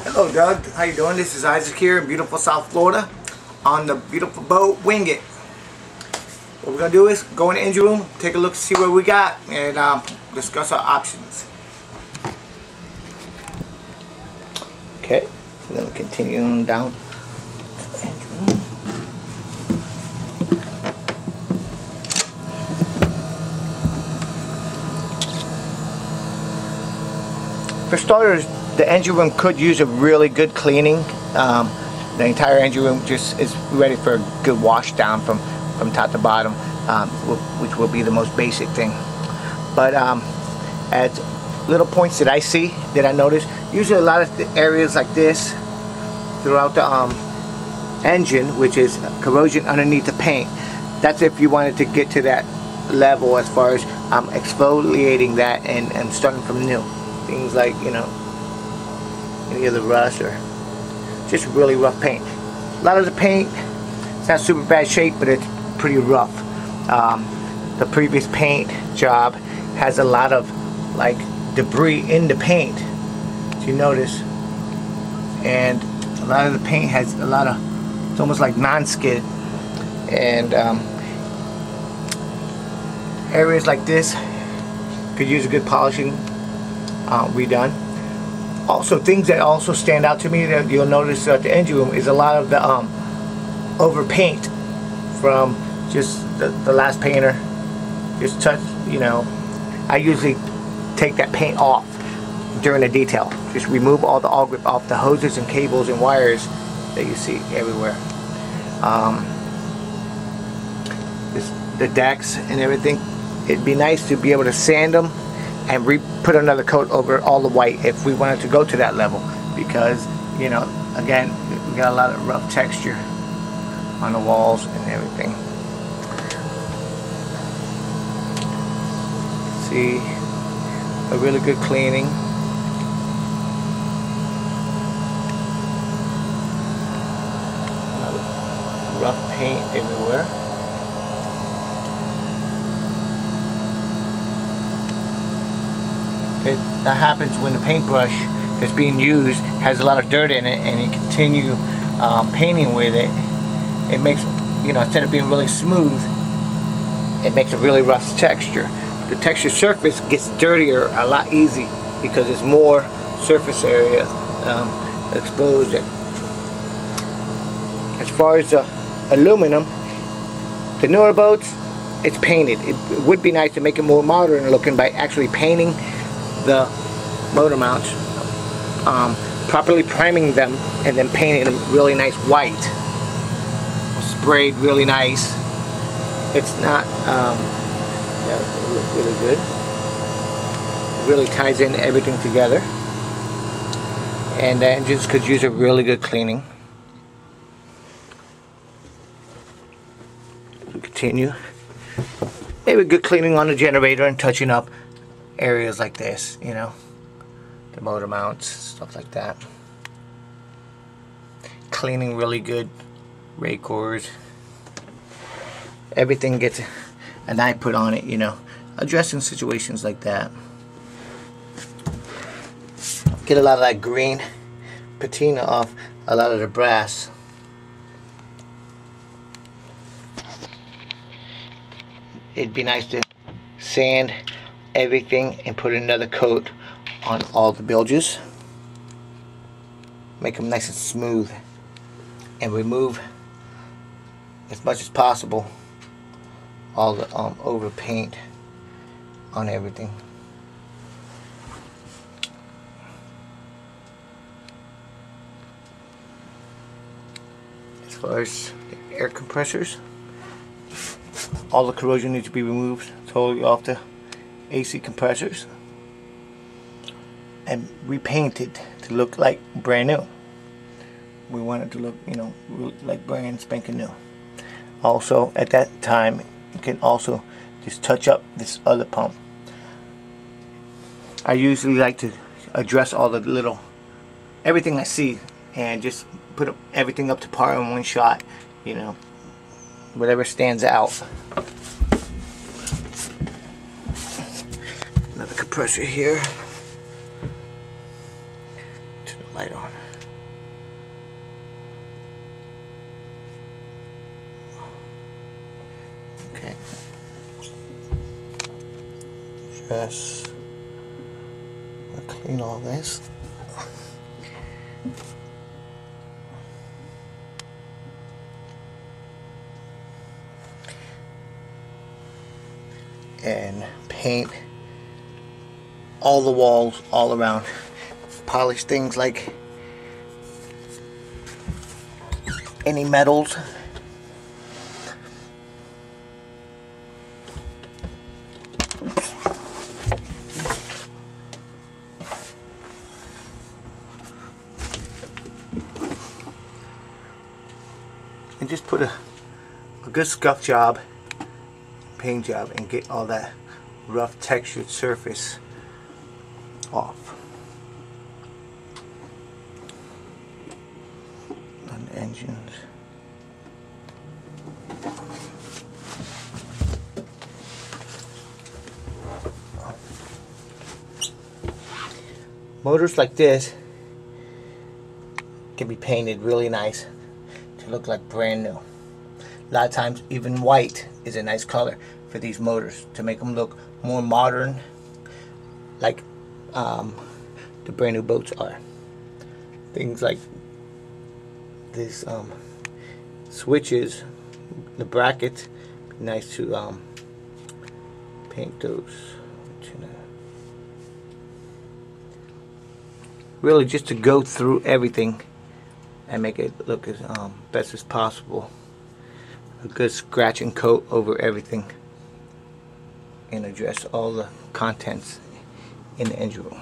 Hello Doug, how you doing? This is Isaac here in beautiful South Florida on the beautiful boat Wing It. What we're going to do is go in the engine room, take a look, see what we got, and discuss our options. Okay, we're going to continue on down to the engine room. For starters, the engine room could use a really good cleaning. The entire engine room just is ready for a good wash down from top to bottom, which will be the most basic thing. But at little points that I see, that I notice, usually a lot of the areas like this throughout the engine, which is corrosion underneath the paint. That's if you wanted to get to that level as far as exfoliating that and starting from new. Things like, you know, any of the rust or just really rough paint. A lot of the paint, it's not super bad shape, but it's pretty rough. The previous paint job has a lot of like debris in the paint, if you notice, and a lot of the paint has a lot of, it's almost like non-skid, and areas like this could use a good polishing redone. Also, things that also stand out to me that you'll notice at the engine room is a lot of the over paint from just the last painter. Just touch, you know, I usually take that paint off during the detail. Just remove all the all grip off the hoses and cables and wires that you see everywhere. The decks and everything, it'd be nice to be able to sand them and put another coat over all the white if we wanted to go to that level, because, you know, again, we got a lot of rough texture on the walls and everything. See, a really good cleaning. Rough paint everywhere. That happens when the paintbrush that's being used has a lot of dirt in it, and you continue painting with it. It makes, you know, instead of being really smooth, it makes a really rough texture. The texture surface gets dirtier a lot easy because there's more surface area exposed. As far as the aluminum, the newer boats, it's painted. It would be nice to make it more modern looking by actually painting the motor mounts, properly priming them, and then painting them really nice white, sprayed really nice. It's not yeah, it looks really good. It really ties in everything together, and the engines could use a really good cleaning. We continue. Maybe good cleaning on the generator and touching up areas like this, you know, the motor mounts, stuff like that. Cleaning really good rake cores. Everything gets an eye put on it, you know, addressing situations like that. Get a lot of that green patina off a lot of the brass. It'd be nice to sand everything and put another coat on all the bilges. Make them nice and smooth, and remove as much as possible all the over paint on everything. As far as the air compressors, all the corrosion needs to be removed totally off the AC compressors and repainted to look like brand new. We want it to look, you know, like brand spanking new. Also, at that time, you can also just touch up this other pump. I usually like to address all the little, everything I see, and just put everything up to par in one shot, you know, whatever stands out. Another compressor here. Turn the light on. Okay. Just clean all this. And paint all the walls all around. Polish things like any metals. And just put a good scuff job, paint job, and get all that rough textured surface off on the engines. Motors like this can be painted really nice to look like brand new. A lot of times even white is a nice color for these motors to make them look more modern, like the brand new boats are. Things like these switches, the brackets, nice to paint those. Really just to go through everything and make it look as best as possible. A good scratch and coat over everything and address all the contents in the engine room.